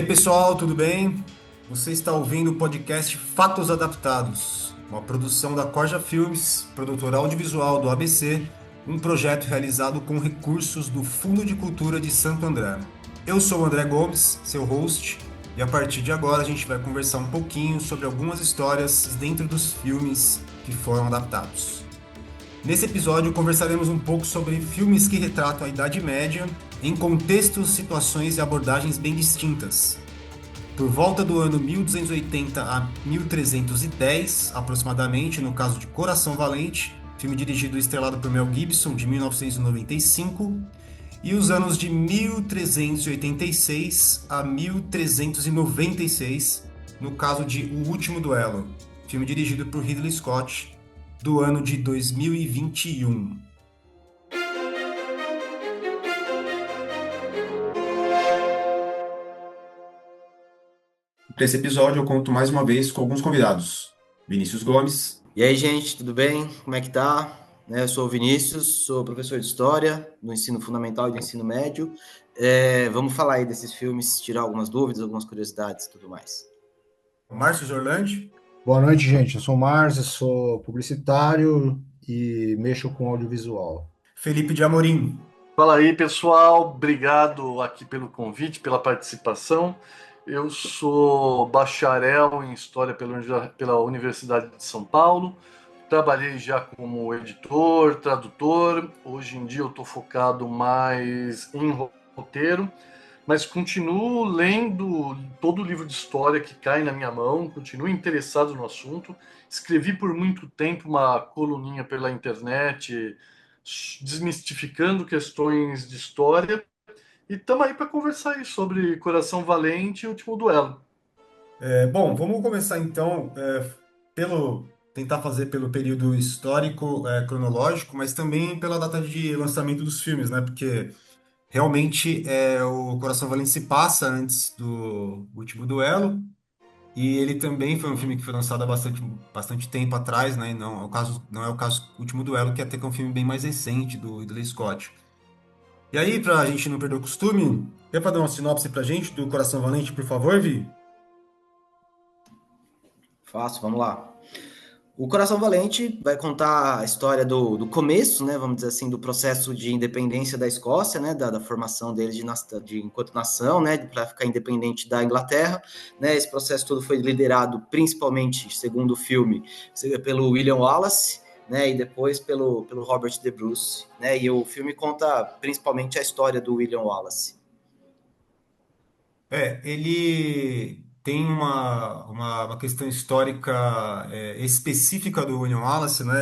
aí, pessoal, tudo bem? Você está ouvindo o podcast Fatos Adaptados, uma produção da Corja Filmes, produtora audiovisual do ABC, um projeto realizado com recursos do Fundo de Cultura de Santo André. Eu sou o André Gomes, seu host, e a partir de agora a gente vai conversar um pouquinho sobre algumas histórias dentro dos filmes que foram adaptados. Nesse episódio, conversaremos um pouco sobre filmes que retratam a Idade Média em contextos, situações e abordagens bem distintas. Por volta do ano 1280 a 1310, aproximadamente, no caso de Coração Valente, filme dirigido e estrelado por Mel Gibson, de 1995, e os anos de 1386 a 1396, no caso de O Último Duelo, filme dirigido por Ridley Scott, do ano de 2021. Para esse episódio, eu conto mais uma vez com alguns convidados. Vinícius Gomes. E aí, gente, tudo bem? Como é que tá? Eu sou o Vinícius, sou professor de História do ensino fundamental e do ensino médio. Vamos falar aí desses filmes, tirar algumas dúvidas, algumas curiosidades e tudo mais. Márcio Zorlandi. Boa noite, gente. Eu sou o Márcio, sou publicitário e mexo com audiovisual. Felipe de Amorim. Fala aí, pessoal. Obrigado aqui pelo convite, pela participação. Eu sou bacharel em História pela Universidade de São Paulo. Trabalhei já como editor, tradutor. Hoje em dia eu estou focado mais em roteiro, mas continuo lendo todo o livro de história que cai na minha mão, continuo interessado no assunto. Escrevi por muito tempo uma coluninha pela internet, desmistificando questões de história, e estamos aí para conversar aí sobre Coração Valente e Último Duelo. Bom, vamos começar então tentar fazer pelo período histórico, cronológico, mas também pela data de lançamento dos filmes, né? Porque realmente o Coração Valente se passa antes do Último Duelo, e ele também foi um filme que foi lançado há bastante tempo atrás, né? E não é o caso do Último Duelo, que até que é um filme bem mais recente do Ridley Scott. E aí, pra gente não perder o costume, quer dar uma sinopse pra gente do Coração Valente, por favor, Vi? Fácil, vamos lá. O Coração Valente vai contar a história do começo, né, vamos dizer assim, do processo de independência da Escócia, né, da formação deles enquanto nação, né, para ficar independente da Inglaterra, né. Esse processo todo foi liderado principalmente, segundo o filme, pelo William Wallace, né, e depois pelo Robert de Bruce, né, e o filme conta principalmente a história do William Wallace. Ele tem uma questão histórica específica do William Wallace, né?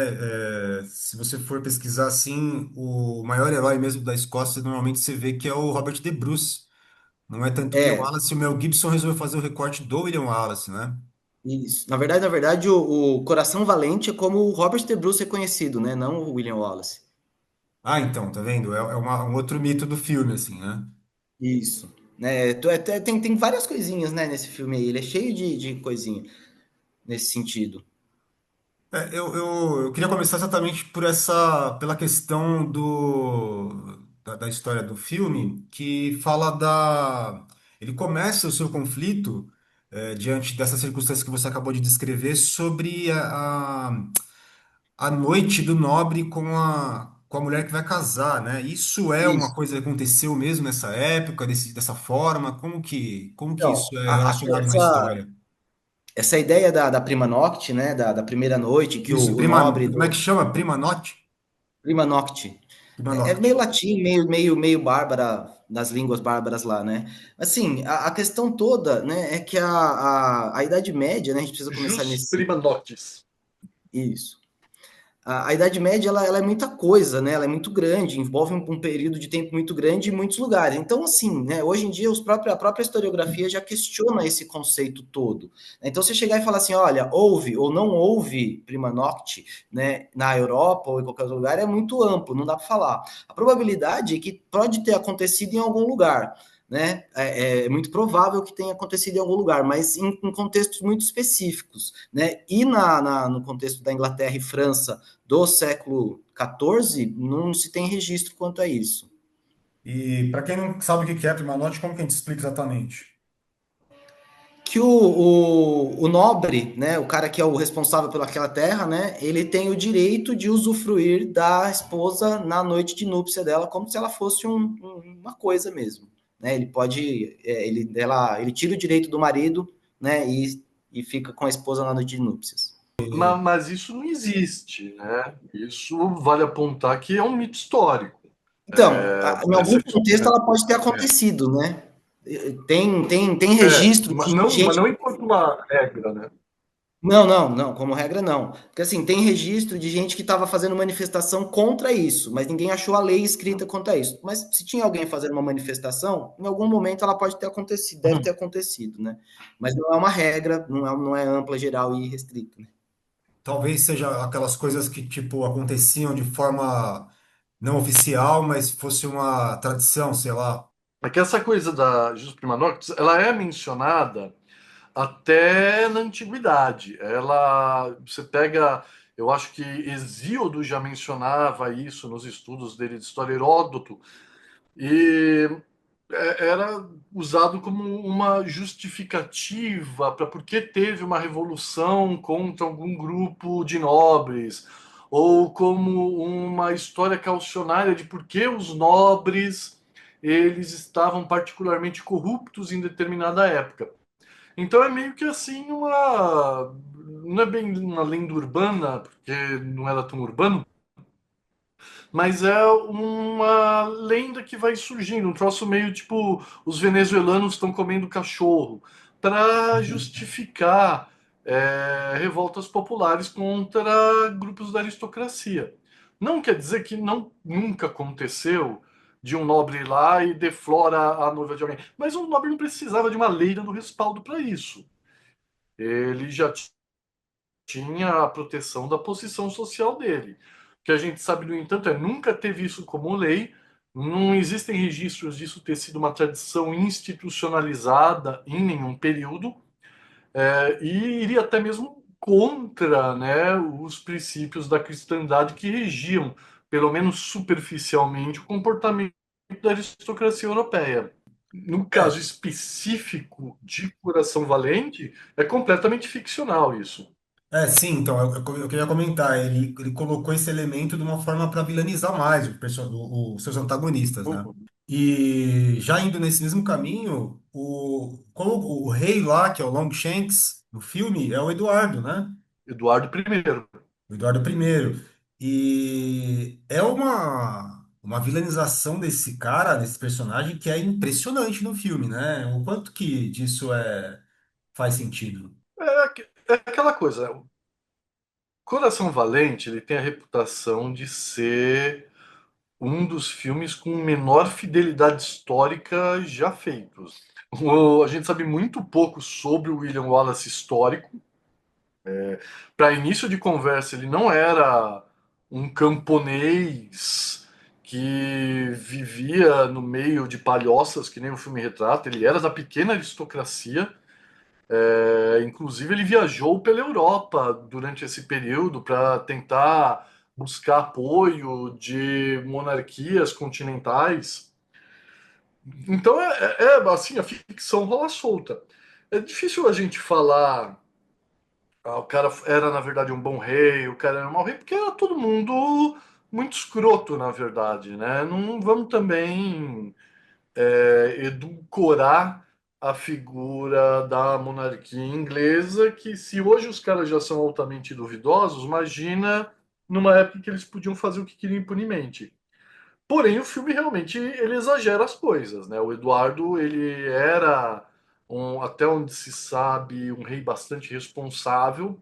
Se você for pesquisar assim, o maior herói mesmo da Escócia, normalmente você vê que é o Robert de Bruce. Não é tanto que o É, Wallace, o Mel Gibson resolveu fazer o recorte do William Wallace, né? isso. Na verdade, o Coração Valente é como o Robert de Bruce é conhecido, né, não o William Wallace. Ah, então, tá vendo? Um outro mito do filme, assim, né? Isso. Né, tem várias coisinhas, né, nesse filme aí. Ele é cheio de coisinha nesse sentido. Eu queria começar exatamente pela questão da história do filme, que fala ele começa o seu conflito, diante dessas circunstâncias que você acabou de descrever, sobre a noite do nobre com a mulher que vai casar, né? Isso é uma Isso. coisa que aconteceu mesmo nessa época, dessa forma? Como que Então, isso é relacionado na essa, história? essa ideia da prima nocte, né, da primeira noite, que Isso, o nobre como é que do chama? Prima Notte? prima nocte Prima é Nocte. meio latim, meio bárbara, das línguas bárbaras lá, né? Assim, a questão toda, né, é que a Idade Média, né, a gente precisa começar Jus nesse. prima noctis. Isso. A Idade Média ela é muita coisa, né? Ela é muito grande, envolve um período de tempo muito grande em muitos lugares. Então, assim, né, hoje em dia a própria historiografia já questiona esse conceito todo. Então, você chegar e falar assim, olha, houve ou não houve prima nocte, né, na Europa ou em qualquer outro lugar, é muito amplo, não dá para falar. A probabilidade é que pode ter acontecido em algum lugar. Né? É muito provável que tenha acontecido em algum lugar, mas em contextos muito específicos. Né? E no contexto da Inglaterra e França do século XIV, não se tem registro quanto a isso. E para quem não sabe o que é Prima Notte, como que a gente explica exatamente? que o nobre, né, o cara que é o responsável pelaquela terra, né, ele tem o direito de usufruir da esposa na noite de núpcia dela, como se ela fosse uma coisa mesmo, né? Ele pode, ele tira o direito do marido, né, e fica com a esposa na noite de núpcias. Mas isso não existe, né? Isso vale apontar que é um mito histórico. Então, em algum Essa contexto ela pode ter acontecido, né? Tem registro de mas gente. não enquanto uma regra, né? Não, como regra não. Porque assim, tem registro de gente que estava fazendo manifestação contra isso, mas ninguém achou a lei escrita contra isso. Mas se tinha alguém fazendo uma manifestação, em algum momento ela pode ter acontecido, deve ter acontecido, né? Mas não é uma regra, não é ampla, geral e restrita, né? Talvez seja aquelas coisas que, tipo, aconteciam de forma não oficial, mas fosse uma tradição, sei lá. É que essa coisa da Jus Prima Noctis, ela é mencionada até na antiguidade. Você pega, eu acho que Hesíodo já mencionava isso nos estudos dele de história, Heródoto, e era usado como uma justificativa para por que teve uma revolução contra algum grupo de nobres, ou como uma história caucionária de por que os nobres eles estavam particularmente corruptos em determinada época. Então é meio que assim uma. Não é bem uma lenda urbana, porque não era tão urbano, mas é uma lenda que vai surgindo, um troço meio tipo os venezuelanos estão comendo cachorro, para justificar revoltas populares contra grupos da aristocracia. Não quer dizer que nunca aconteceu de um nobre ir lá e deflora a noiva de alguém, mas um nobre não precisava de uma lei dando respaldo para isso. Ele já tinha a proteção da posição social dele. O que a gente sabe, no entanto, nunca teve isso como lei, não existem registros disso ter sido uma tradição institucionalizada em nenhum período, e iria até mesmo contra, né, os princípios da cristandade que regiam, pelo menos superficialmente, o comportamento da aristocracia europeia. No caso É, específico de Coração Valente, é completamente ficcional isso. sim, então, eu queria comentar, ele colocou esse elemento de uma forma para vilanizar mais os seus antagonistas, né? Uhum. E já indo nesse mesmo caminho, o rei lá, que é o Longshanks, no filme, é o Eduardo, né? Eduardo I. O Eduardo I. E é uma vilanização desse cara, desse personagem, que é impressionante no filme, né? O quanto que disso faz sentido. É aquela coisa, né? Coração Valente, ele tem a reputação de ser um dos filmes com menor fidelidade histórica já feitos. A gente sabe muito pouco sobre o William Wallace histórico. Para início de conversa, ele não era um camponês que vivia no meio de palhoças, que nem o filme retrata. Ele era da pequena aristocracia. Inclusive, ele viajou pela Europa durante esse período para tentar buscar apoio de monarquias continentais. Então, assim, a ficção rola solta. É difícil a gente falar, o cara era, na verdade, um bom rei, o cara era um mau rei, porque era todo mundo muito escroto, na verdade, né? Não vamos também edulcorar a figura da monarquia inglesa, que se hoje os caras já são altamente duvidosos, imagina numa época que eles podiam fazer o que queriam impunemente. Porém, o filme realmente ele exagera as coisas, né? O Eduardo ele era até onde se sabe um rei bastante responsável.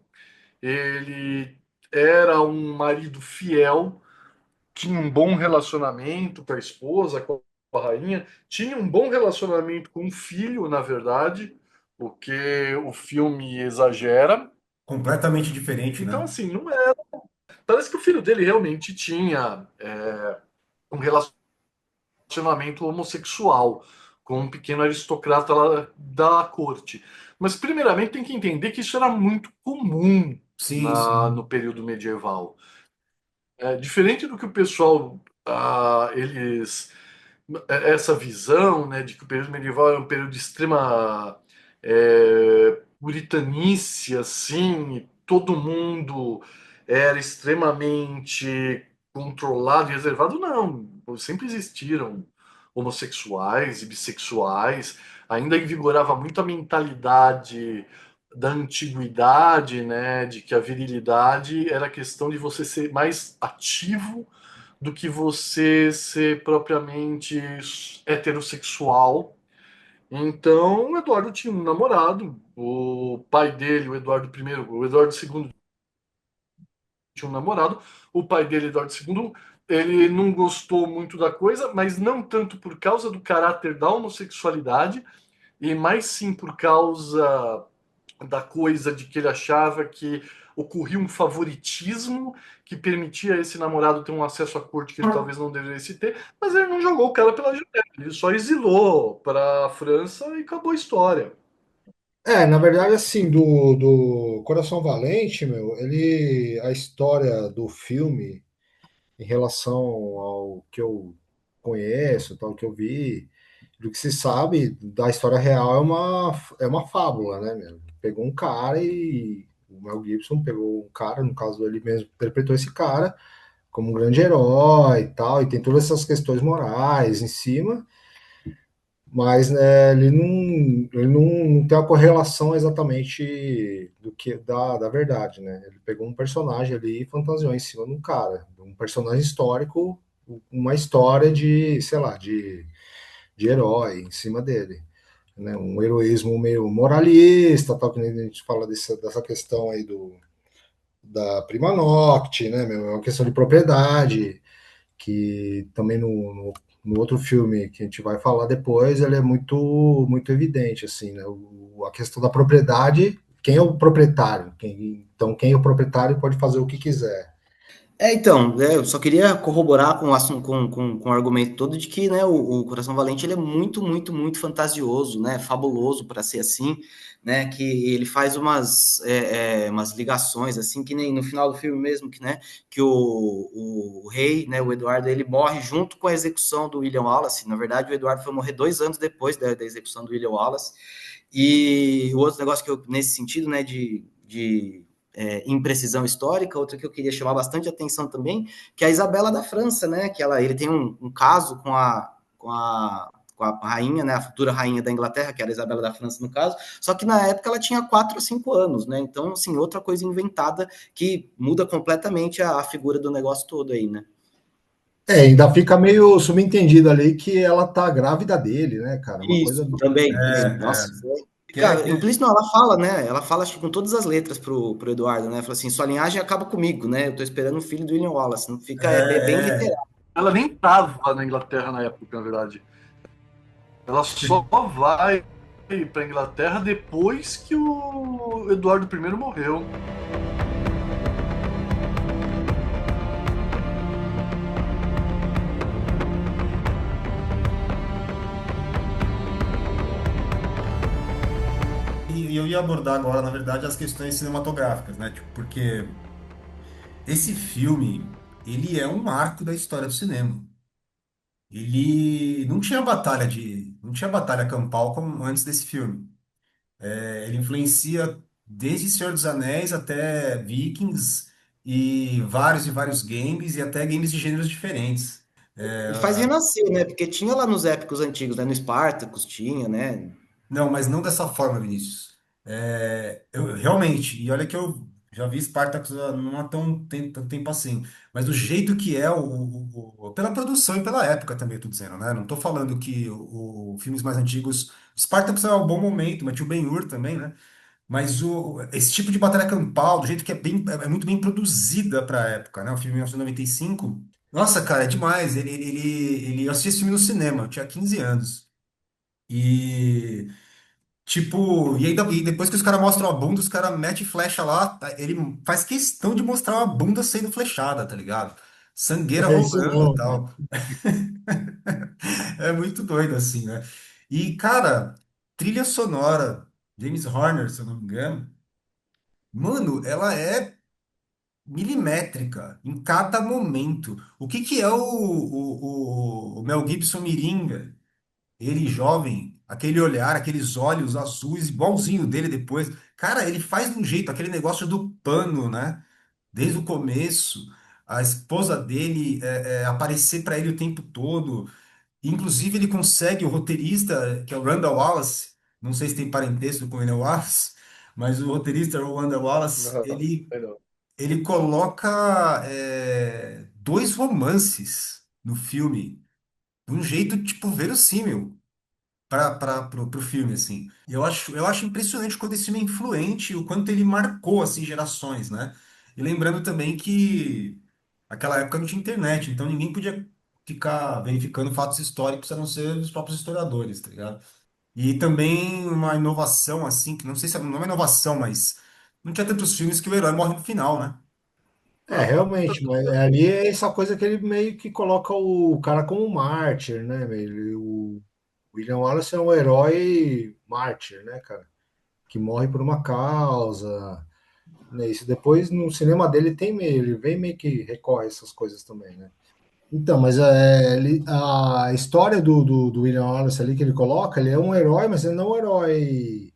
Ele era um marido fiel, tinha um bom relacionamento com a esposa, com a rainha, tinha um bom relacionamento com o filho, na verdade, o que o filme exagera. Completamente diferente, Então, né? assim, não é. Parece que o filho dele realmente tinha um relacionamento homossexual com um pequeno aristocrata lá da corte. Mas, primeiramente, tem que entender que isso era muito comum Sim, sim. no período medieval. Diferente do que o pessoal, eles essa visão, né, de que o período medieval é um período de extrema puritanice, assim, e todo mundo era extremamente controlado e reservado, não. Sempre existiram homossexuais e bissexuais, ainda vigorava muito a mentalidade da antiguidade, né, de que a virilidade era questão de você ser mais ativo do que você ser propriamente heterossexual. Então, o Eduardo tinha um namorado, o pai dele, o Eduardo I, o Eduardo II tinha um namorado, o pai dele, Eduardo II, ele não gostou muito da coisa, mas não tanto por causa do caráter da homossexualidade, e mais sim por causa da coisa de que ele achava que ocorria um favoritismo que permitia a esse namorado ter um acesso à corte que ele talvez não devesse ter, mas ele não jogou o cara pela janela, ele só exilou para a França e acabou a história. Na verdade, assim, do Coração Valente, meu, a história do filme, em relação ao que eu conheço, tal, que eu vi, do que se sabe da história real é uma fábula, né, meu? Pegou um cara e o Mel Gibson pegou um cara, no caso ele mesmo interpretou esse cara como um grande herói e tal, e tem todas essas questões morais em cima, mas né, ele não tem a correlação exatamente do que da verdade, né? Ele pegou um personagem ali e fantasiou em cima de um cara, um personagem histórico, uma história de, sei lá, de herói em cima dele, né? Um heroísmo meio moralista, tal que nem a gente fala dessa questão aí da prima nocte, né? É uma questão de propriedade que também no outro filme que a gente vai falar depois, ele é muito evidente, assim, né? A questão da propriedade, quem é o proprietário? Então, quem é o proprietário pode fazer o que quiser. Então, eu só queria corroborar com o assunto, com o argumento todo de que, né, o Coração Valente ele é muito, muito, muito fantasioso, né, fabuloso para ser assim, né, que ele faz umas ligações assim que nem no final do filme mesmo que, né, que o rei, né, o Eduardo, ele morre junto com a execução do William Wallace. Na verdade, o Eduardo foi morrer 2 anos depois da execução do William Wallace. E o outro negócio que eu nesse sentido, né, de imprecisão histórica, outra que eu queria chamar bastante atenção também, que é a Isabela da França, né? Ele tem um caso com a rainha, né? A futura rainha da Inglaterra, que era a Isabela da França no caso, só que na época ela tinha 4 ou 5 anos, né? Então, assim, outra coisa inventada que muda completamente a figura do negócio todo aí, né? Ainda fica meio subentendido ali que ela tá grávida dele, né, cara? Uma coisa. Isso, também, também. É, Nossa, é. foi. Que é, Cara, que é- implícito não, ela fala, né? Ela fala, acho que com todas as letras pro Eduardo, né? Fala assim, sua linhagem acaba comigo, né? Eu tô esperando o filho do William Wallace. Não fica, bem é, literal. Ela nem estava na Inglaterra na época, na verdade. Ela só vai para Inglaterra depois que o Eduardo I morreu. e eu ia abordar agora, na verdade, as questões cinematográficas, né? Tipo, porque esse filme, ele é um marco da história do cinema. Ele não tinha batalha campal como antes desse filme. Ele influencia desde Senhor dos Anéis até Vikings e vários games e até games de gêneros diferentes. E faz renascer, né? Porque tinha lá nos épicos antigos, né? No Spartacus tinha, né? Não, mas não dessa forma, Vinícius. Eu realmente, e olha que eu já vi Spartacus não há tanto tempo assim, mas do jeito que é pela produção e pela época também, eu tô dizendo, né? Não tô falando que filmes mais antigos, Spartacus é um bom momento, mas tinha o Ben-Hur também, né? Mas esse tipo de batalha campal, do jeito que é muito bem produzida para a época, né? O filme de 1995. Nossa, cara, é demais. Eu assisti esse filme no cinema, eu tinha 15 anos. E, tipo, e depois que os caras mostram a bunda, os caras metem flecha lá, ele faz questão de mostrar uma bunda sendo flechada, tá ligado? Sangueira É isso rolando e mesmo, cara. tal. É muito doido assim, né? E, cara, trilha sonora, James Horner, se eu não me engano. Mano, ela é milimétrica em cada momento. O que que é o Mel Gibson Mirim, velho? Ele jovem, aquele olhar, aqueles olhos azuis, igualzinho dele depois. Cara, ele faz de um jeito, aquele negócio do pano, né? Desde o começo, a esposa dele aparecer para ele o tempo todo. Inclusive, ele consegue, o roteirista, que é o Randall Wallace, não sei se tem parentesco com o Randall Wallace, mas o roteirista, o Randall Wallace, Não, ele coloca dois romances no filme, de um jeito, tipo, verossímil pro filme, assim. E eu acho impressionante quando esse filme é influente, o quanto ele marcou, assim, gerações, né? E lembrando também que aquela época não tinha internet, então ninguém podia ficar verificando fatos históricos a não ser os próprios historiadores, tá ligado? E também uma inovação, assim, que não sei se não é uma inovação, mas não tinha tantos filmes que o herói morre no final, né? Realmente, mas ali é essa coisa que ele meio que coloca o cara como mártir, né? O William Wallace é um herói mártir, né, cara? Que morre por uma causa, né? Isso depois no cinema dele tem meio, ele vem meio que recorre a essas coisas também, né? Então, mas a história do William Wallace ali que ele coloca, ele é um herói, mas ele não é um herói,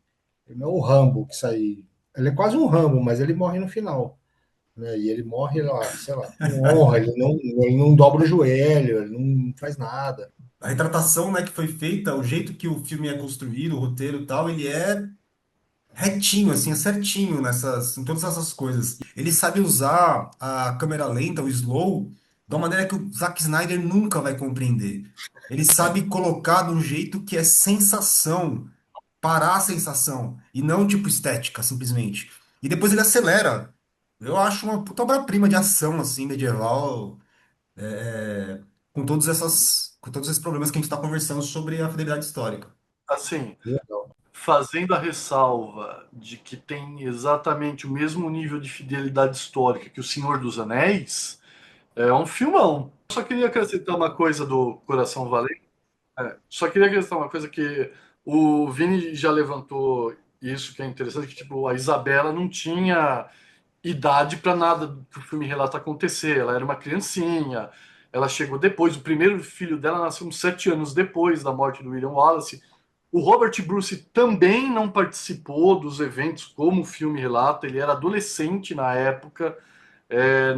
ele não é o Rambo que sai. Ele é quase um Rambo, mas ele morre no final, né? E ele morre lá, sei lá, com honra, ele não dobra o joelho, ele não faz nada. A retratação, né, que foi feita, o jeito que o filme é construído, o roteiro e tal, ele é retinho, assim, é certinho em todas essas coisas. Ele sabe usar a câmera lenta, o slow, de uma maneira que o Zack Snyder nunca vai compreender. Ele sabe colocar de um jeito que é sensação, parar a sensação, e não tipo estética, simplesmente. E depois ele acelera. Eu acho uma puta obra-prima de ação, assim, medieval, com todos esses problemas que a gente está conversando sobre a fidelidade histórica. assim, Legal. fazendo a ressalva de que tem exatamente o mesmo nível de fidelidade histórica que O Senhor dos Anéis, é um filmão. Só queria acrescentar uma coisa do Coração Valente. Só queria acrescentar uma coisa que o Vini já levantou isso que é interessante, que tipo, a Isabela não tinha idade para nada que o filme relata acontecer. Ela era uma criancinha, ela chegou depois, o primeiro filho dela nasceu uns 7 anos depois da morte do William Wallace. O Robert Bruce também não participou dos eventos como o filme relata, ele era adolescente na época,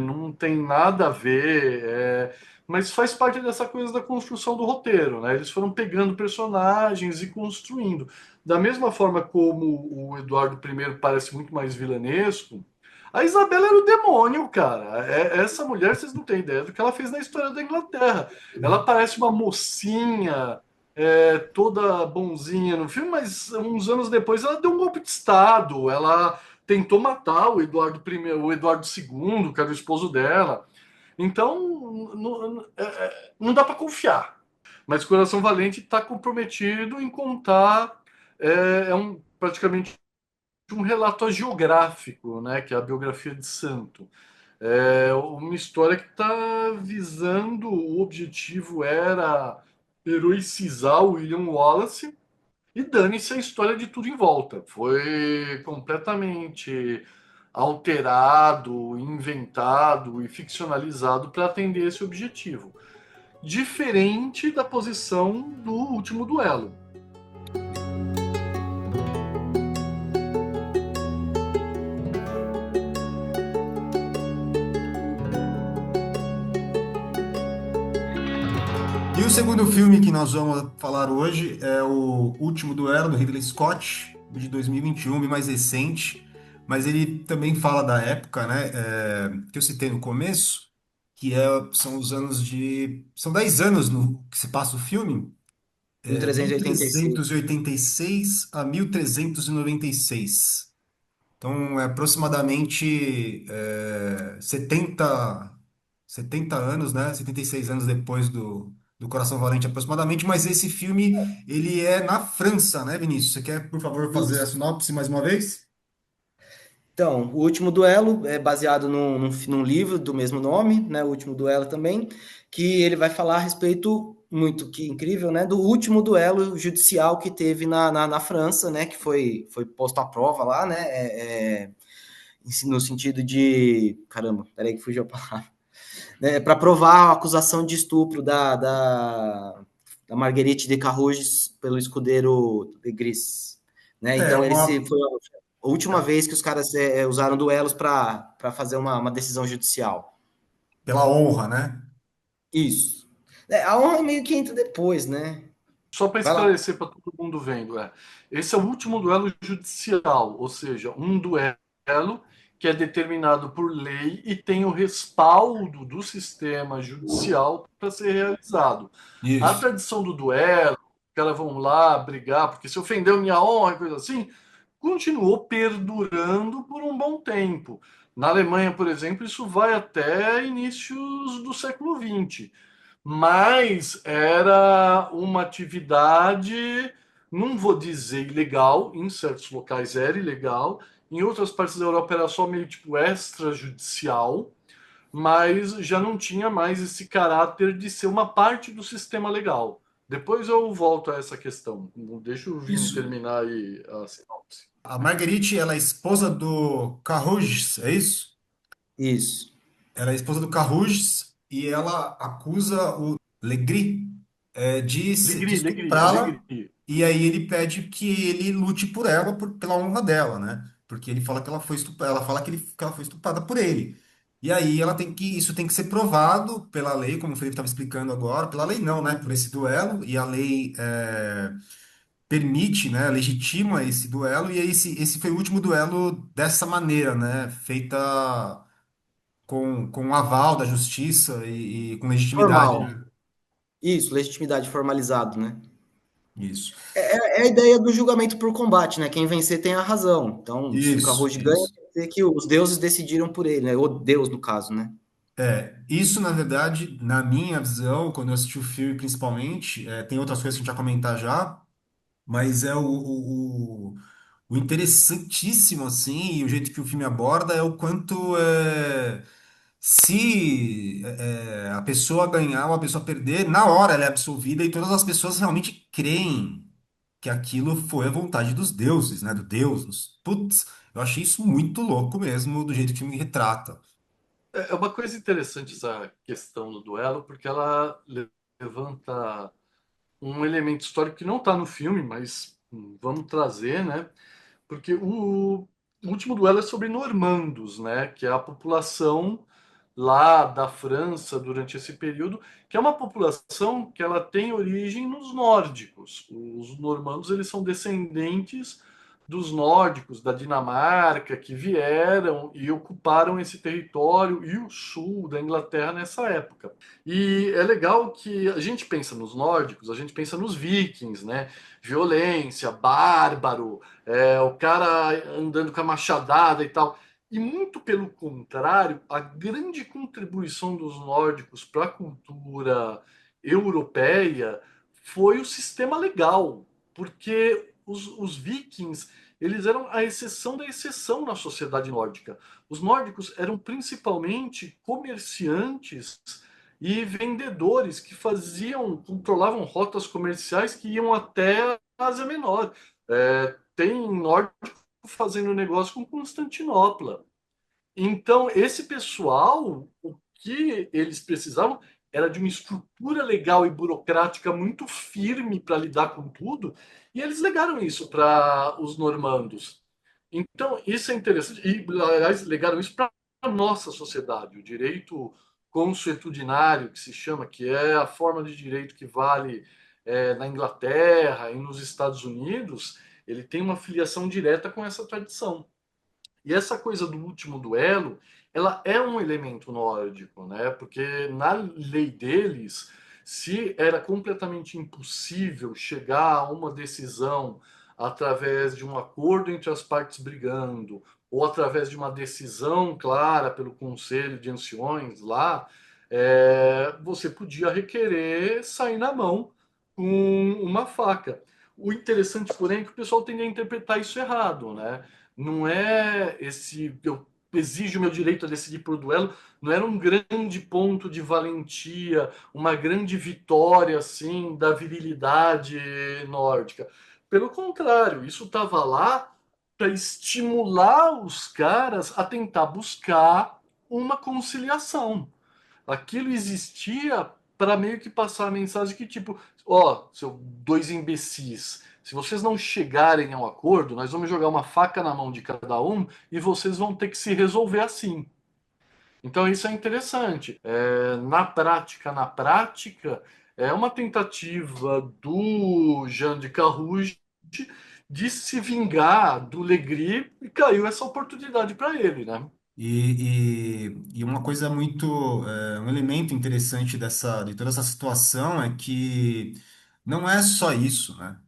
não tem nada a ver, mas faz parte dessa coisa da construção do roteiro, né? Eles foram pegando personagens e construindo. Da mesma forma como o Eduardo I parece muito mais vilanesco, a Isabela era o demônio, cara. Essa mulher, vocês não têm ideia do que ela fez na história da Inglaterra. Ela parece uma mocinha, toda bonzinha no filme, mas uns anos depois ela deu um golpe de Estado. Ela tentou matar o Eduardo I, o Eduardo II, que era o esposo dela. Então, não dá para confiar. Mas Coração Valente está comprometido em contar praticamente um relato geográfico, né, que é a biografia de Santo. É uma história que está visando, o objetivo era heroicizar o William Wallace e dane-se a história de tudo em volta. Foi completamente alterado, inventado e ficcionalizado para atender esse objetivo. Diferente da posição do Último Duelo. E o segundo filme que nós vamos falar hoje é o Último Duelo, do Ridley Scott, de 2021, bem mais recente, mas ele também fala da época, né, que eu citei no começo, são os anos de... São 10 anos no que se passa o filme, 1386. 1386 a 1396. Então, é aproximadamente 70 anos, né? 76 anos depois do Coração Valente, aproximadamente. Mas esse filme, ele é na França, né, Vinícius? Você quer, por favor, fazer a Isso. sinopse mais uma vez? Então, o Último Duelo é baseado num livro do mesmo nome, né? O Último Duelo também, que ele vai falar a respeito, muito que incrível, né? Do último duelo judicial que teve na França, né? Que foi posto à prova lá, né? No sentido de. Caramba, peraí que fugiu a palavra. Né, para provar a acusação de estupro da Marguerite de Carrouges pelo escudeiro de Gris, né? É Então uma esse foi a última vez que os caras usaram duelos para fazer uma decisão judicial. pela honra, né? Isso. A honra meio que entra depois, né? Só para Vai lá. esclarecer para todo mundo vendo, esse é o último duelo judicial, ou seja, um duelo que é determinado por lei e tem o respaldo do sistema judicial para ser realizado. A Isso. tradição do duelo, os caras vão lá brigar porque se ofendeu minha honra, coisa assim, continuou perdurando por um bom tempo. Na Alemanha, por exemplo, isso vai até inícios do século XX, mas era uma atividade, não vou dizer ilegal, em certos locais era ilegal, em outras partes da Europa era só meio tipo extrajudicial, mas já não tinha mais esse caráter de ser uma parte do sistema legal. Depois eu volto a essa questão. Deixa o Vini Isso. terminar aí a sinopse. A Marguerite, ela é esposa do Carrouges, é isso? Isso. Ela é esposa do Carrouges e ela acusa o Legris de Legri, Legri, é estuprá-la, Legri. e aí ele pede que ele lute por ela, pela honra dela, né? Porque ele fala que ela foi estuprada, ela fala que ela foi estuprada por ele. E aí isso tem que ser provado pela lei, como o Felipe estava explicando agora, pela lei não, né? Por esse duelo, e a lei permite, né? Legitima esse duelo, e aí esse foi o último duelo dessa maneira, né? Feita com o aval da justiça e com legitimidade, Formal. né? Isso, legitimidade formalizado, né? Isso. É a ideia do julgamento por combate, né? Quem vencer tem a razão. Então, se o Isso, Carroji ganha, isso. quer dizer que os deuses decidiram por ele, né? O Deus, no caso, né? Isso, na verdade, na minha visão, quando eu assisti o filme, principalmente, tem outras coisas que a gente vai comentar já, mas o interessantíssimo, assim, e o jeito que o filme aborda é o quanto se a pessoa ganhar ou a pessoa perder, na hora ela é absolvida e todas as pessoas realmente creem que aquilo foi a vontade dos deuses, né? Do Deus. Putz, eu achei isso muito louco mesmo, do jeito que o filme retrata. É uma coisa interessante essa questão do duelo, porque ela levanta um elemento histórico que não está no filme, mas vamos trazer, né? Porque o último duelo é sobre normandos, né? Que é a população lá da França durante esse período, que é uma população que ela tem origem nos nórdicos. Os normandos eles são descendentes dos nórdicos da Dinamarca que vieram e ocuparam esse território e o sul da Inglaterra nessa época. E é legal que a gente pensa nos nórdicos, a gente pensa nos vikings, né? Violência, bárbaro, o cara andando com a machadada e tal. E muito pelo contrário, a grande contribuição dos nórdicos para a cultura europeia foi o sistema legal, porque os vikings eles eram a exceção da exceção na sociedade nórdica. Os nórdicos eram principalmente comerciantes e vendedores que controlavam rotas comerciais que iam até a Ásia Menor. Tem nórdico fazendo negócio com Constantinopla. Então, esse pessoal, o que eles precisavam era de uma estrutura legal e burocrática muito firme para lidar com tudo, e eles legaram isso para os normandos. Então, isso é interessante, e, aliás, legaram isso para a nossa sociedade, o direito consuetudinário, que se chama, que é a forma de direito que vale na Inglaterra e nos Estados Unidos, ele tem uma filiação direta com essa tradição. E essa coisa do último duelo, ela é um elemento nórdico, né? Porque na lei deles, se era completamente impossível chegar a uma decisão através de um acordo entre as partes brigando, ou através de uma decisão clara pelo Conselho de Anciões lá, você podia requerer sair na mão com uma faca. O interessante, porém, é que o pessoal tende a interpretar isso errado, né? Não é esse eu exijo o meu direito a decidir por duelo, não era um grande ponto de valentia, uma grande vitória assim da virilidade nórdica. Pelo contrário, isso estava lá para estimular os caras a tentar buscar uma conciliação. Aquilo existia para meio que passar a mensagem que, tipo, ó, seu dois imbecis, se vocês não chegarem a um acordo, nós vamos jogar uma faca na mão de cada um e vocês vão ter que se resolver assim. Então isso é interessante. Na prática, é uma tentativa do Jean de Carrouge de se vingar do Legris e caiu essa oportunidade para ele, né? E uma coisa muito, um elemento interessante de toda essa situação é que não é só isso, né?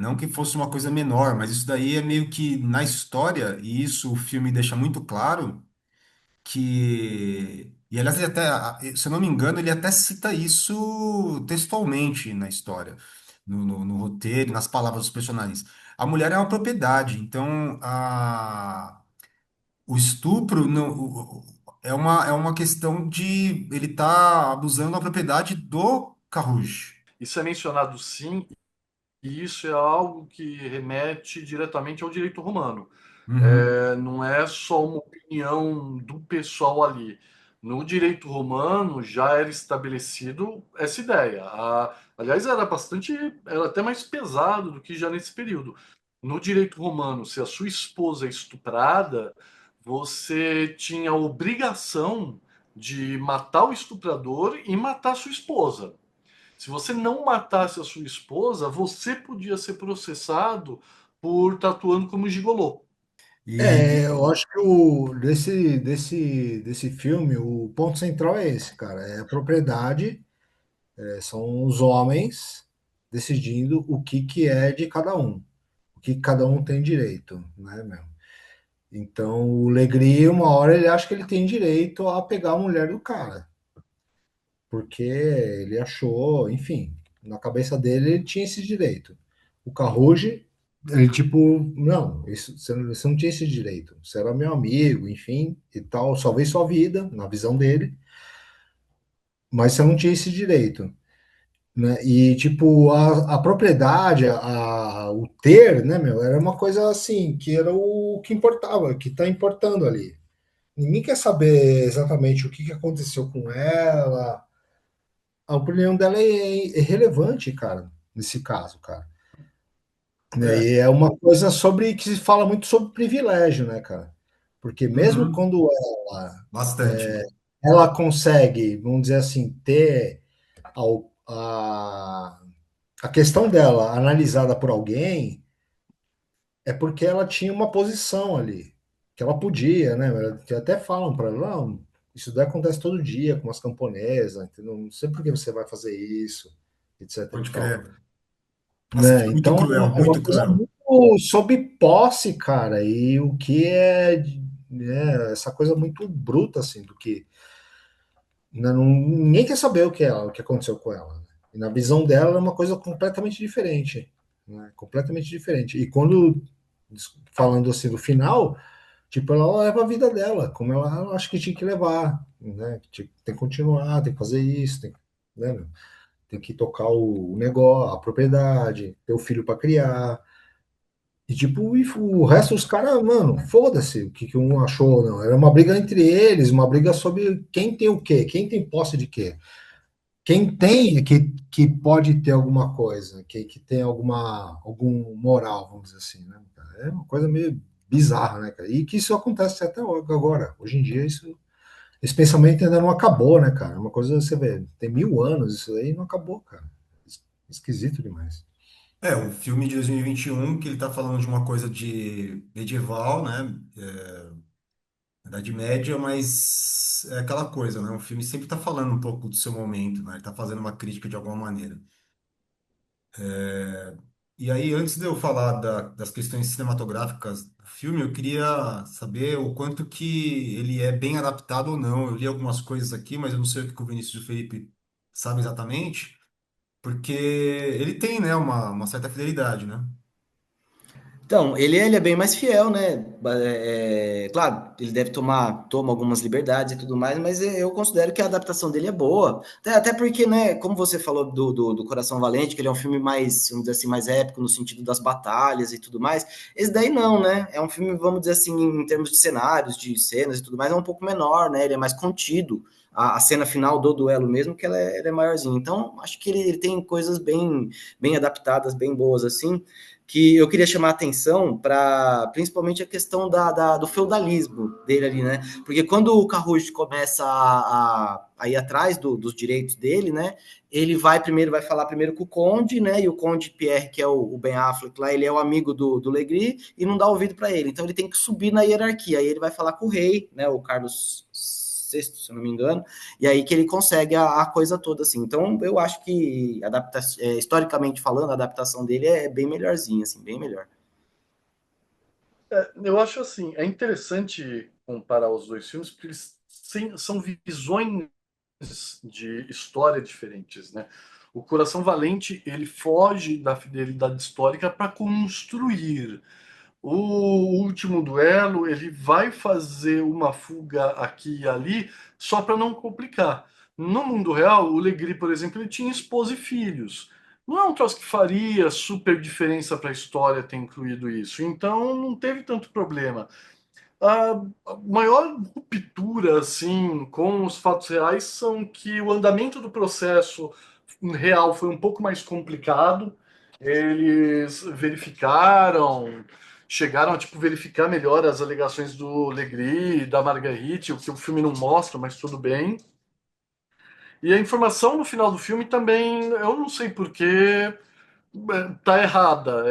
Não que fosse uma coisa menor, mas isso daí é meio que na história, e isso o filme deixa muito claro, e aliás, ele até, se eu não me engano, ele até cita isso textualmente na história, no roteiro, nas palavras dos personagens. A mulher é uma propriedade, então o estupro não, é uma questão de ele tá abusando da propriedade do Carrouge. Isso é mencionado sim, e isso é algo que remete diretamente ao direito romano. Uhum. Não é só uma opinião do pessoal ali. No direito romano já era estabelecido essa ideia. Aliás, era até mais pesado do que já nesse período. No direito romano, se a sua esposa é estuprada, você tinha a obrigação de matar o estuprador e matar sua esposa. Se você não matasse a sua esposa, você podia ser processado por estar atuando como gigolô. Eu acho que desse filme, o ponto central é esse, cara. É a propriedade, são os homens decidindo o que, que é de cada um, o que cada um tem direito, né, meu? Então, o Legri, uma hora, ele acha que ele tem direito a pegar a mulher do cara, porque ele achou, enfim, na cabeça dele ele tinha esse direito. O Carruge, ele tipo, não, isso, você não tinha esse direito. Você era meu amigo, enfim, e tal, salvei sua vida, na visão dele, mas você não tinha esse direito, né? E tipo, a propriedade, o ter, né, meu, era uma coisa assim, que era o que importava, que tá importando ali. Ninguém quer saber exatamente o que que aconteceu com ela. A opinião dela é irrelevante, cara, nesse caso, cara. Né? É. E é uma coisa sobre que se fala muito sobre privilégio, né, cara? Porque mesmo Uhum. quando Bastante. ela consegue, vamos dizer assim, ter a, a, a questão dela analisada por alguém, é porque ela tinha uma posição ali, que ela podia, né? Que até falam para ela, não, isso daí acontece todo dia com as camponesas, entendeu? Não sei por que você vai fazer isso, etc e Pode tal. crer. Nossa, Né? muito Então cruel, é uma muito coisa cruel. muito sob posse, cara, e o que é, né, essa coisa muito bruta, assim, do que né, ninguém quer saber o que aconteceu com ela. Né? E na visão dela é uma coisa completamente diferente, né? Completamente diferente. E quando, falando assim do final, tipo, ela leva a vida dela, como ela acha que tinha que levar, né? Tem que continuar, tem que fazer isso, né, meu? Tem que tocar o negócio, a propriedade, ter o filho para criar. E tipo, o resto dos caras, mano, foda-se o que, que um achou ou não. Era uma briga entre eles, uma briga sobre quem tem o quê, quem tem posse de quê. Quem tem que pode ter alguma coisa, que tem algum moral, vamos dizer assim, né? É uma coisa meio bizarra, né, cara? E que isso acontece até agora. Hoje em dia, esse pensamento ainda não acabou, né, cara? É uma coisa, você vê, tem 1000 anos isso aí não acabou, cara. Esquisito demais. O filme de 2021, que ele tá falando de uma coisa de medieval, né? Idade Média, mas é aquela coisa, né? O filme sempre tá falando um pouco do seu momento, né? Ele tá fazendo uma crítica de alguma maneira. E aí, antes de eu falar das questões cinematográficas do filme, eu queria saber o quanto que ele é bem adaptado ou não. Eu li algumas coisas aqui, mas eu não sei o que o Vinícius e o Felipe sabem exatamente, porque ele tem, né, uma certa fidelidade, né? Então, ele é bem mais fiel, né? Claro, ele deve toma algumas liberdades e tudo mais, mas eu considero que a adaptação dele é boa. Até porque, né, como você falou do Coração Valente, que ele é um filme mais, vamos dizer assim, mais épico no sentido das batalhas e tudo mais, esse daí não, né? É um filme, vamos dizer assim, em termos de cenários, de cenas e tudo mais, é um pouco menor, né? Ele é mais contido. a cena final do duelo mesmo, que ela é maiorzinha. Então, acho que ele tem coisas bem adaptadas, bem boas, assim, que eu queria chamar a atenção para principalmente a questão do feudalismo dele ali, né? Porque quando o Carruth começa a ir atrás dos direitos dele, né? Ele vai falar primeiro com o Conde, né? E o Conde Pierre, que é o Ben Affleck lá, ele é o amigo do Legris e não dá ouvido para ele. Então ele tem que subir na hierarquia. Aí ele vai falar com o rei, né? O Carlos sexto, se eu não me engano, e aí que ele consegue a coisa toda, assim. Então, eu acho que, historicamente falando, a adaptação dele é bem melhorzinha, assim, bem melhor. Eu acho assim, é interessante comparar os dois filmes, porque eles são visões de história diferentes, né? O Coração Valente, ele foge da fidelidade histórica para construir. O Último Duelo, ele vai fazer uma fuga aqui e ali só para não complicar. No mundo real, o Legris, por exemplo, ele tinha esposa e filhos. Não é um troço que faria super diferença para a história ter incluído isso. Então, não teve tanto problema. A maior ruptura assim com os fatos reais são que o andamento do processo real foi um pouco mais complicado. Eles verificaram, chegaram a tipo verificar melhor as alegações do Legris e da Marguerite, o que o filme não mostra, mas tudo bem. E a informação no final do filme também, eu não sei porquê, tá errada.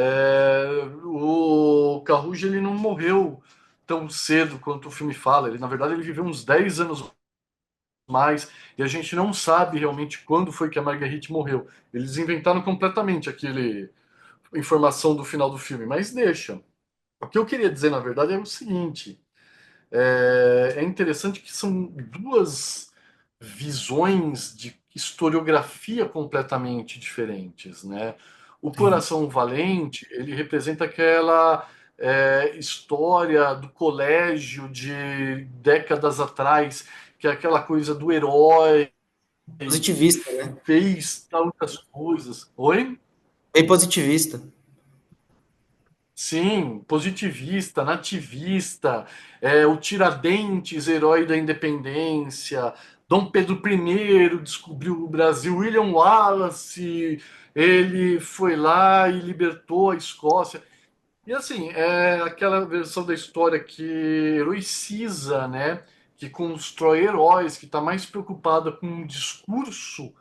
O Carruge ele não morreu tão cedo quanto o filme fala. Ele, na verdade, ele viveu uns 10 anos mais e a gente não sabe realmente quando foi que a Marguerite morreu. Eles inventaram completamente aquele informação do final do filme, mas deixa. O que eu queria dizer, na verdade, é o seguinte: é interessante que são duas visões de historiografia completamente diferentes, né? O Sim. Coração Valente, ele representa aquela história do colégio de décadas atrás, que é aquela coisa do herói que Positivista, né? fez tantas coisas. Oi? Bem positivista. Sim, positivista, nativista, o Tiradentes, herói da independência, Dom Pedro I descobriu o Brasil, William Wallace, ele foi lá e libertou a Escócia. E assim, é aquela versão da história que heroiciza, né? Que constrói heróis, que está mais preocupada com um discurso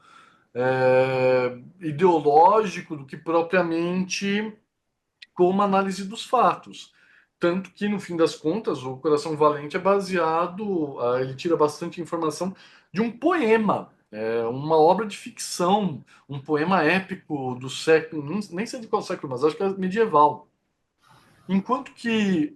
ideológico do que propriamente com uma análise dos fatos. Tanto que, no fim das contas, o Coração Valente é baseado, ele tira bastante informação de um poema, uma obra de ficção, um poema épico do século, nem sei de qual século, mas acho que é medieval. Enquanto que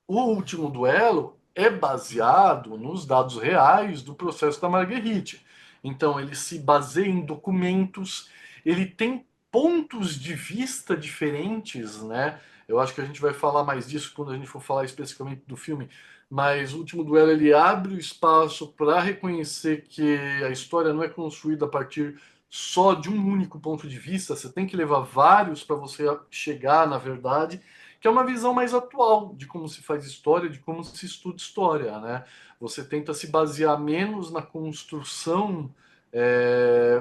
o Último Duelo é baseado nos dados reais do processo da Marguerite. Então, ele se baseia em documentos, ele tem pontos de vista diferentes, né? Eu acho que a gente vai falar mais disso quando a gente for falar especificamente do filme, mas o Último Duelo ele abre o espaço para reconhecer que a história não é construída a partir só de um único ponto de vista, você tem que levar vários para você chegar na verdade, que é uma visão mais atual de como se faz história, de como se estuda história, né? Você tenta se basear menos na construção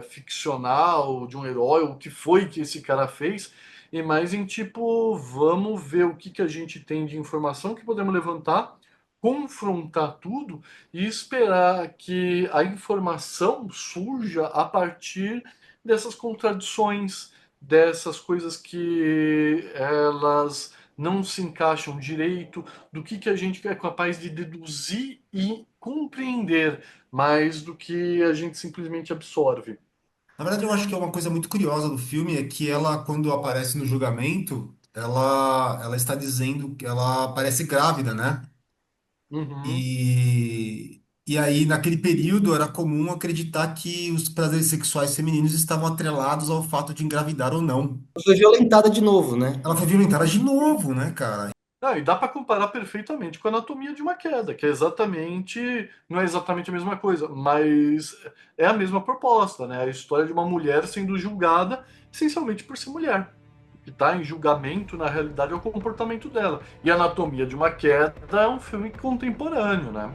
ficcional de um herói, o que foi que esse cara fez, e mais em tipo, vamos ver o que a gente tem de informação que podemos levantar, confrontar tudo e esperar que a informação surja a partir dessas contradições, dessas coisas que elas não se encaixam direito, do que a gente é capaz de deduzir e compreender mais do que a gente simplesmente absorve. Na verdade, eu acho que é uma coisa muito curiosa do filme é que ela, quando aparece no julgamento, ela está dizendo que ela aparece grávida, né? Uhum. E aí, naquele período, era comum acreditar que os prazeres sexuais femininos estavam atrelados ao fato de engravidar ou não. Foi violentada de novo, né? Ela foi violentada de novo, né, cara? E dá para comparar perfeitamente com a anatomia de uma queda, que é exatamente, não é exatamente a mesma coisa, mas é a mesma proposta, né? A história de uma mulher sendo julgada essencialmente por ser mulher. O que está em julgamento, na realidade, é o comportamento dela. E a Anatomia de uma Queda é um filme contemporâneo, né?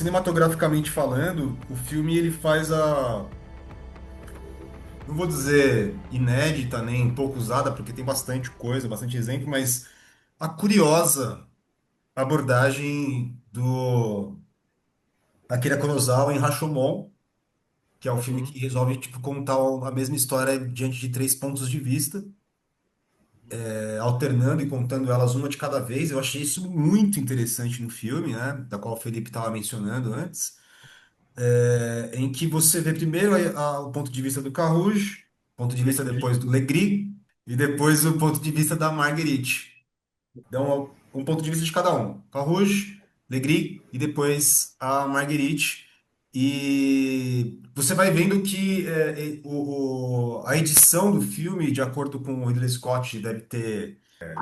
cinematograficamente falando, o filme ele faz não vou dizer inédita nem pouco usada, porque tem bastante coisa, bastante exemplo, mas a curiosa abordagem do Akira Kurosawa em Rashomon, que é o filme Uhum. que resolve tipo contar a mesma história diante de três pontos de vista, alternando e contando elas uma de cada vez. Eu achei isso muito interessante no filme, né, da qual o Felipe estava mencionando antes, em que você vê primeiro o ponto de vista do Carrouge, ponto de vista depois do Legris e depois o ponto de vista da Marguerite. Então, um ponto de vista de cada um. Carrouge, Legris e depois a Marguerite. E você vai vendo que a edição do filme, de acordo com o Ridley Scott, deve ter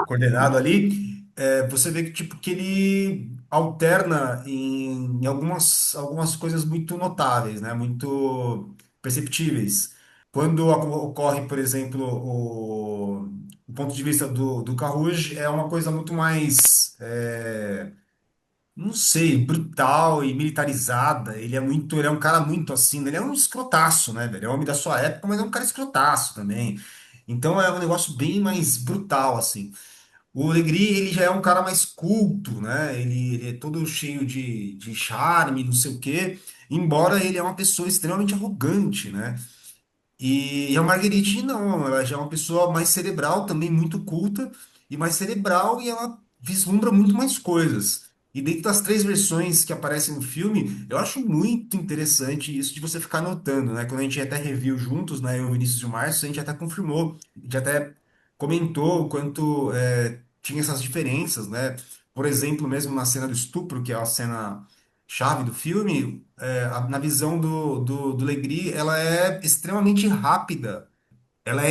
coordenado ali, você vê que, tipo, que ele alterna em algumas coisas muito notáveis, né? Muito perceptíveis. Quando ocorre, por exemplo, o ponto de vista do Carrouge é uma coisa muito mais, não sei, brutal e militarizada. Ele é um cara muito assim, né? Ele é um escrotaço, né, velho? Ele é homem da sua época, mas é um cara escrotaço também. Então é um negócio bem mais brutal, assim. O Legris, ele já é um cara mais culto, né? Ele é todo cheio de charme, não sei o quê, embora ele é uma pessoa extremamente arrogante, né? E a Marguerite não, ela já é uma pessoa mais cerebral, também muito culta e mais cerebral, e ela vislumbra muito mais coisas. E dentro das três versões que aparecem no filme, eu acho muito interessante isso de você ficar notando, né? Quando a gente até review juntos, né? Eu, Vinícius e o Márcio, a gente até confirmou, a gente até comentou o quanto tinha essas diferenças, né? Por exemplo, mesmo na cena do estupro, que é a cena chave do filme, na visão do Legris, ela é extremamente rápida. Ela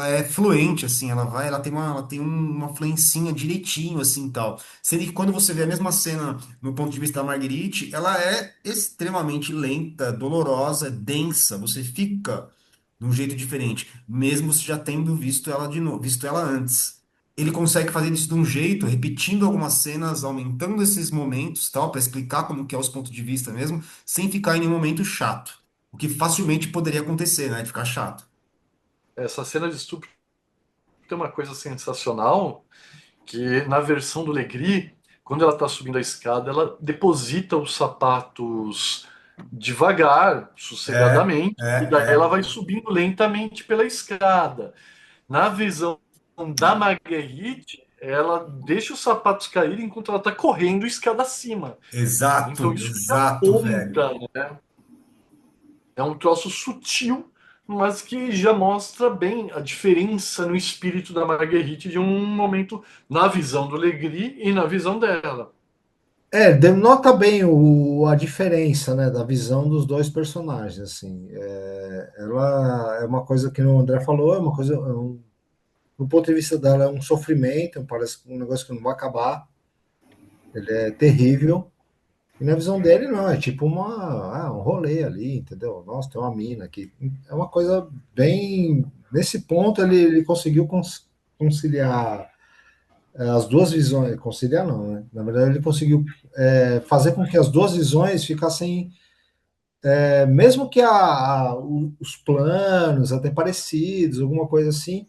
é fluente, assim, ela tem uma fluencinha direitinho, assim, tal. Sendo que quando você vê a mesma cena no ponto de vista da Marguerite, ela é extremamente lenta, dolorosa, densa. Você fica de um jeito diferente, mesmo você já tendo visto ela de novo, visto ela antes. Ele consegue fazer isso de um jeito, repetindo algumas cenas, aumentando esses momentos, tal, para explicar como que é os pontos de vista mesmo, sem ficar em nenhum momento chato. O que facilmente poderia acontecer, né? De ficar chato. Essa cena de estupro tem uma coisa sensacional, que na versão do Legris, quando ela está subindo a escada, ela deposita os sapatos devagar, É, sossegadamente, e é, daí ela é. vai subindo lentamente pela escada. Na visão da Marguerite, ela deixa os sapatos caírem enquanto ela está correndo escada acima. Então Exato, isso já exato, velho. aponta, né? É um troço sutil, mas que já mostra bem a diferença no espírito da Marguerite de um momento na visão do Legris e na visão dela. Denota bem a diferença, né, da visão dos dois personagens, assim. Ela é uma coisa que o André falou, é uma coisa, do ponto de vista dela é um sofrimento, parece um negócio que não vai acabar, ele é terrível. E na visão dele, não, é tipo um rolê ali, entendeu? Nossa, tem uma mina aqui. É uma coisa bem. Nesse ponto, ele conseguiu conciliar as duas visões. Conciliar, não, né? Na verdade, ele conseguiu fazer com que as duas visões ficassem. Mesmo que os planos, até parecidos, alguma coisa assim,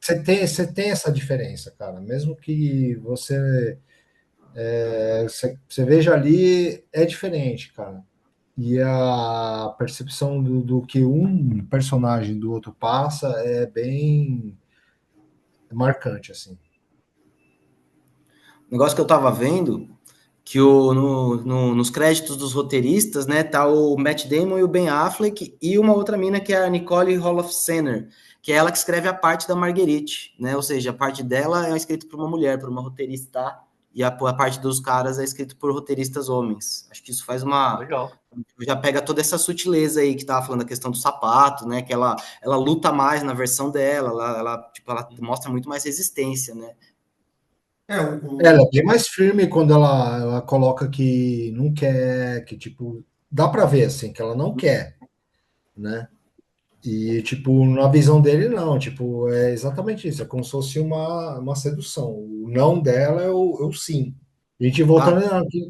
você tem essa diferença, cara. Mesmo que você veja ali, é diferente, cara. E a percepção do que um personagem do outro passa é bem marcante, assim. O negócio que eu tava vendo, que nos créditos dos roteiristas, né, tá o Matt Damon e o Ben Affleck e uma outra mina que é a Nicole Holofcener, que é ela que escreve a parte da Marguerite, né? Ou seja, a parte dela é escrita por uma mulher, por uma roteirista, e a parte dos caras é escrita por roteiristas homens. Acho que isso faz uma Legal. já pega toda essa sutileza aí que tava falando da questão do sapato, né? Que ela luta mais na versão dela, tipo, ela mostra muito mais resistência, né? É, Ela é bem mais firme quando ela coloca que não quer, que tipo, dá pra ver assim, que ela não quer, né? E tipo, na visão dele, não, tipo, é exatamente isso, é como se fosse uma sedução. O não dela é o sim. E a gente voltando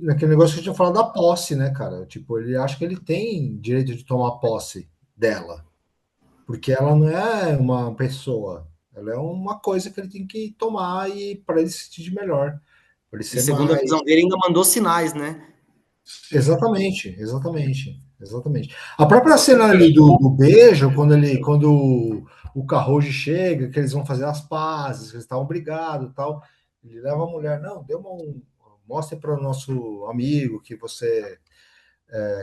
naquele negócio que eu tinha falado da posse, né, cara? Tipo, ele acha que ele tem direito de tomar posse dela, porque ela não é uma pessoa, ela é uma coisa que ele tem que tomar e para ele se sentir melhor, para ele E ser segundo a mais. visão dele, ainda mandou sinais, né? Sim. Exatamente, exatamente, exatamente. A própria Ela cena ali confessou. do beijo, quando o Carroji chega, que eles vão fazer as pazes, que eles estavam brigados, e tal, ele leva a mulher, não, mostre para o nosso amigo que você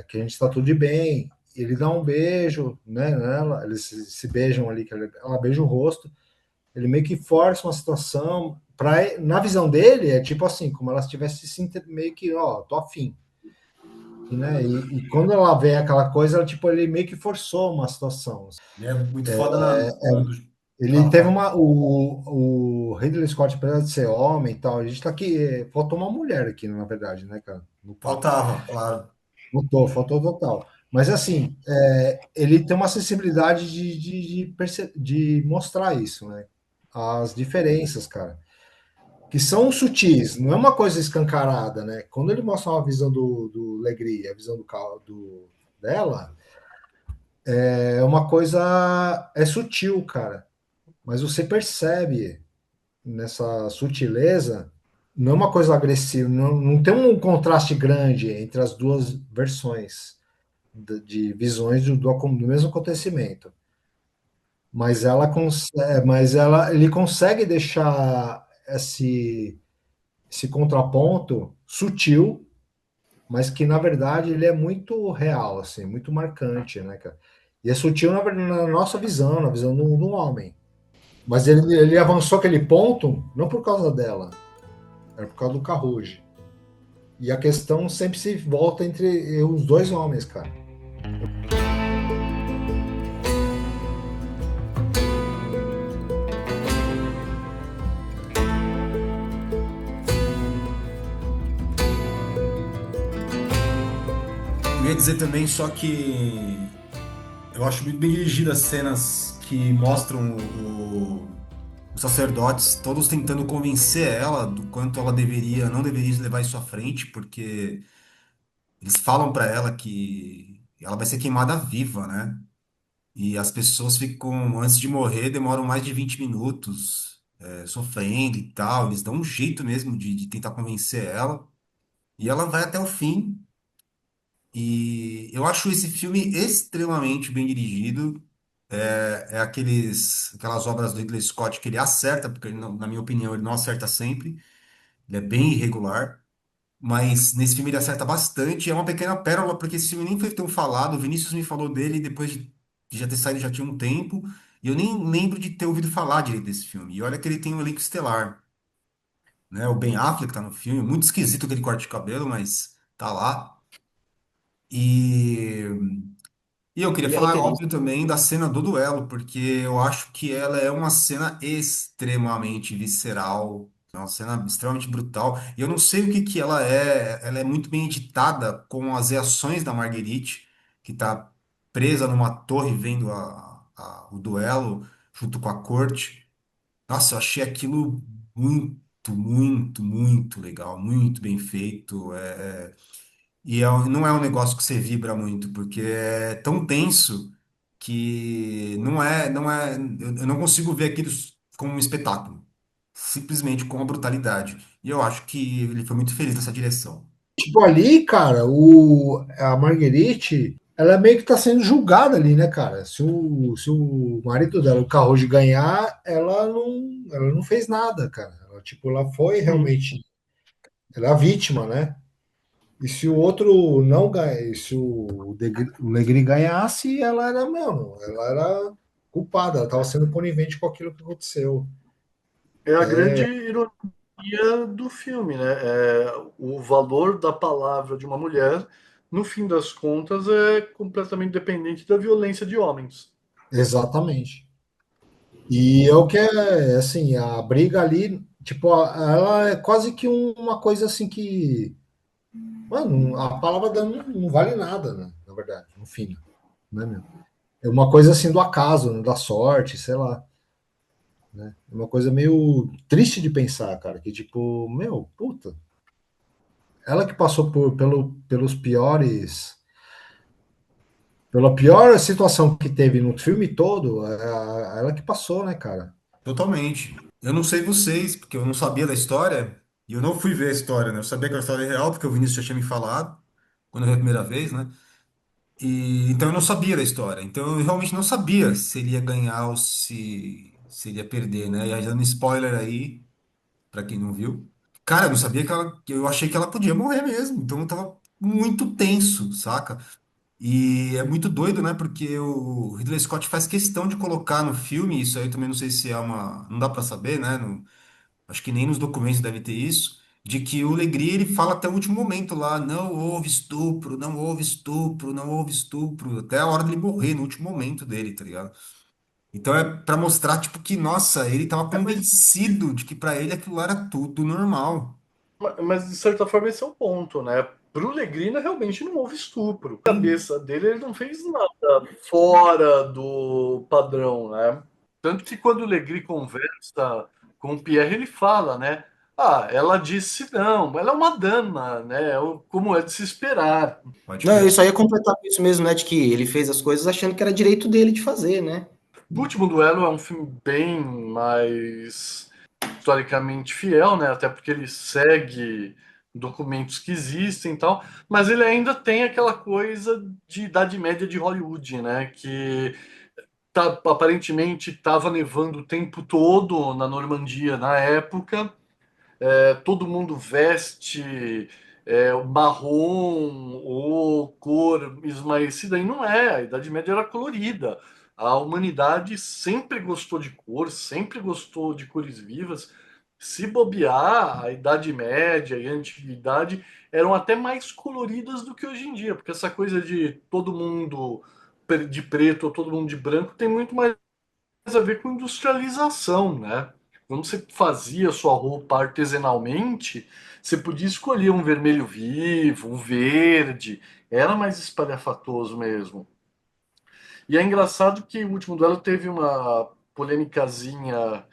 que a gente está tudo de bem. Ele dá um beijo, né, nela, eles se beijam ali, que ela beija o rosto. Ele meio que força uma situação. Na visão dele, é tipo assim, como ela estivesse meio que, ó, tô afim. E, né, e quando ela vê aquela coisa, ela, tipo, ele meio que forçou uma situação. Ele é muito foda quando Ele fala, teve fala. uma. O Ridley Scott, apesar de ser homem e tal, a gente tá aqui. Faltou uma mulher aqui, na verdade, né, cara? No papo. Faltava, claro. Faltou total. Mas assim, ele tem uma sensibilidade de mostrar isso, né? As diferenças, cara, que são sutis, não é uma coisa escancarada, né? Quando ele mostra uma visão do Legri, a visão dela, é uma coisa, é sutil, cara, mas você percebe nessa sutileza, não é uma coisa agressiva, não tem um contraste grande entre as duas versões de visões do mesmo acontecimento, ele consegue deixar esse contraponto sutil, mas que na verdade ele é muito real, assim, muito marcante, né, cara? E é sutil na nossa visão, na visão do homem. Mas ele avançou aquele ponto não por causa dela, era por causa do Carruge. E a questão sempre se volta entre os dois homens, cara. Eu ia dizer também só que eu acho muito bem dirigidas as cenas que mostram os sacerdotes todos tentando convencer ela do quanto ela não deveria levar isso à frente, porque eles falam pra ela que ela vai ser queimada viva, né? E as pessoas ficam, antes de morrer, demoram mais de 20 minutos, sofrendo e tal. Eles dão um jeito mesmo de tentar convencer ela. E ela vai até o fim. E eu acho esse filme extremamente bem dirigido. É aquelas obras do Ridley Scott que ele acerta, porque na minha opinião ele não acerta sempre. Ele é bem irregular. Mas nesse filme ele acerta bastante. É uma pequena pérola, porque esse filme nem foi tão falado. O Vinícius me falou dele depois de já ter saído já tinha um tempo. E eu nem lembro de ter ouvido falar direito desse filme. E olha que ele tem um elenco estelar, né? O Ben Affleck tá no filme. Muito esquisito aquele corte de cabelo, mas tá lá. E E eu queria Ele é falar, roteirista. óbvio, também da cena do duelo, porque eu acho que ela é uma cena extremamente visceral, é uma cena extremamente brutal. E eu não sei o que que ela é muito bem editada com as reações da Marguerite, que está presa numa torre vendo o duelo junto com a corte. Nossa, eu achei aquilo muito, muito, muito legal, muito bem feito. Não é um negócio que você vibra muito, porque é tão tenso que eu não consigo ver aquilo como um espetáculo, simplesmente com a brutalidade. E eu acho que ele foi muito feliz nessa direção. Tipo, ali, cara, a Marguerite, ela meio que tá sendo julgada ali, né, cara? Se o marido dela, o Carroji, ganhar, ela não fez nada, cara. Ela, tipo, ela foi Uhum. realmente, ela é a vítima, né? E se o outro não ganha, se o Negri ganhasse, ela era mesmo, ela era culpada, ela estava sendo conivente com aquilo que aconteceu. É a grande ironia do filme, né? O valor da palavra de uma mulher, no fim das contas, é completamente dependente da violência de homens. Exatamente. E é o que é, assim, a briga ali, tipo, ela é quase que uma coisa assim que, mano, a palavra dela não vale nada, né? Na verdade, no fim, né, meu? É uma coisa assim do acaso, né, da sorte, sei lá, né? É uma coisa meio triste de pensar, cara, que tipo, meu, puta. ela que passou pelos piores, pela pior situação que teve no filme todo, ela que passou, né, cara? Totalmente. Eu não sei vocês, porque eu não sabia da história, e eu não fui ver a história, né? Eu sabia que era uma história real, porque o Vinícius já tinha me falado, quando eu vi a primeira vez, né? E então eu não sabia da história. Então eu realmente não sabia se ele ia ganhar ou se ele ia perder, né? E aí, dando spoiler aí, pra quem não viu. Cara, eu não sabia que eu achei que ela podia morrer mesmo. Então eu tava muito tenso, saca? E é muito doido, né? Porque o Ridley Scott faz questão de colocar no filme, isso aí eu também não sei se é uma. Não dá pra saber, né? Acho que nem nos documentos deve ter isso, de que o Legris ele fala até o último momento lá: não houve estupro, não houve estupro, não houve estupro, até a hora dele morrer, no último momento dele, tá ligado? Então é pra mostrar, tipo, que, nossa, ele tava Mas, convencido de que pra ele aquilo lá era tudo normal. mas, de certa forma esse é o ponto, né? Pro Legrina realmente não houve estupro. Na cabeça dele ele não fez nada fora do padrão, né? Tanto que quando o Legris conversa com o Pierre, ele fala, né? Ah, ela disse não, ela é uma dama, né? Como é de se esperar. Pode Não, eu crer. só ia completar com isso mesmo, né? De que ele fez as coisas achando que era direito dele de fazer, né? O Último Duelo é um filme bem mais historicamente fiel, né? Até porque ele segue documentos que existem e tal, mas ele ainda tem aquela coisa de Idade Média de Hollywood, né? Que aparentemente estava nevando o tempo todo na Normandia na época. Todo mundo veste o marrom ou cor esmaecida, e não é, a Idade Média era colorida. A humanidade sempre gostou de cor, sempre gostou de cores vivas. Se bobear, a Idade Média e a Antiguidade eram até mais coloridas do que hoje em dia, porque essa coisa de todo mundo de preto ou todo mundo de branco tem muito mais a ver com industrialização, né? Quando você fazia sua roupa artesanalmente, você podia escolher um vermelho vivo, um verde, era mais espalhafatoso mesmo. E é engraçado que o Último Duelo teve uma polêmicazinha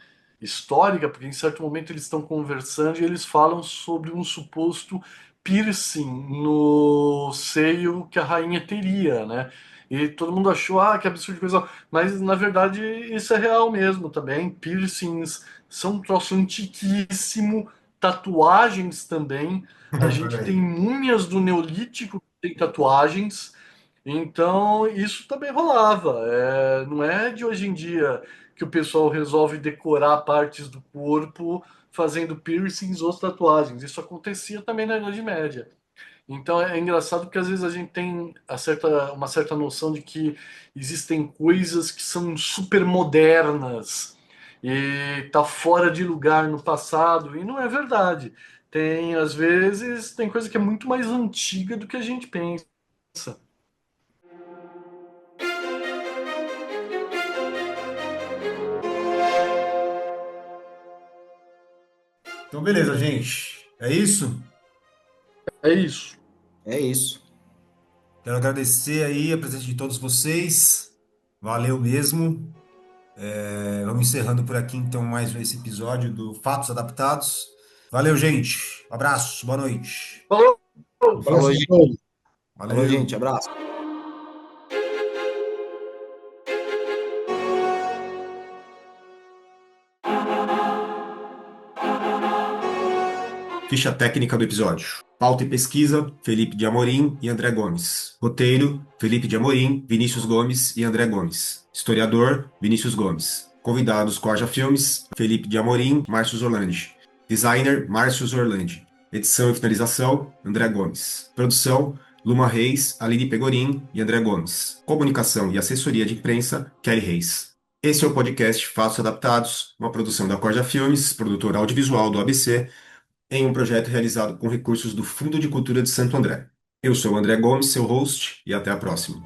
histórica, porque em certo momento eles estão conversando e eles falam sobre um suposto piercing no seio que a rainha teria, né? E todo mundo achou, ah, que absurdo coisa. Mas na verdade isso é real mesmo também. Piercings são um troço antiquíssimo, tatuagens também. A gente tem Também. múmias do Neolítico que tem tatuagens. Então, isso também rolava. Não é de hoje em dia que o pessoal resolve decorar partes do corpo fazendo piercings ou tatuagens. Isso acontecia também na Idade Média. Então é engraçado porque às vezes a gente tem uma certa noção de que existem coisas que são super modernas e tá fora de lugar no passado, e não é verdade. Tem, às vezes, tem coisa que é muito mais antiga do que a gente pensa. Então, beleza, gente. É isso? É isso. É isso. Quero agradecer aí a presença de todos vocês. Valeu mesmo. Vamos encerrando por aqui então mais esse episódio do Fatos Adaptados. Valeu, gente. Abraço, boa noite. Falou! Falou, Abraço a gente. todos. Falou, gente. Valeu. Abraço. Ficha técnica do episódio. Pauta e pesquisa, Felipe de Amorim e André Gomes. Roteiro, Felipe de Amorim, Vinícius Gomes e André Gomes. Historiador, Vinícius Gomes. Convidados Corja Filmes, Felipe de Amorim, Márcio Zorlandi. Designer, Márcio Zorlandi. Edição e finalização, André Gomes. Produção, Luma Reis, Aline Pegorim e André Gomes. Comunicação e assessoria de imprensa, Kelly Reis. Esse é o podcast Fatos Adaptados, uma produção da Corja Filmes, produtora audiovisual do ABC, em um projeto realizado com recursos do Fundo de Cultura de Santo André. Eu sou o André Gomes, seu host, e até a próxima.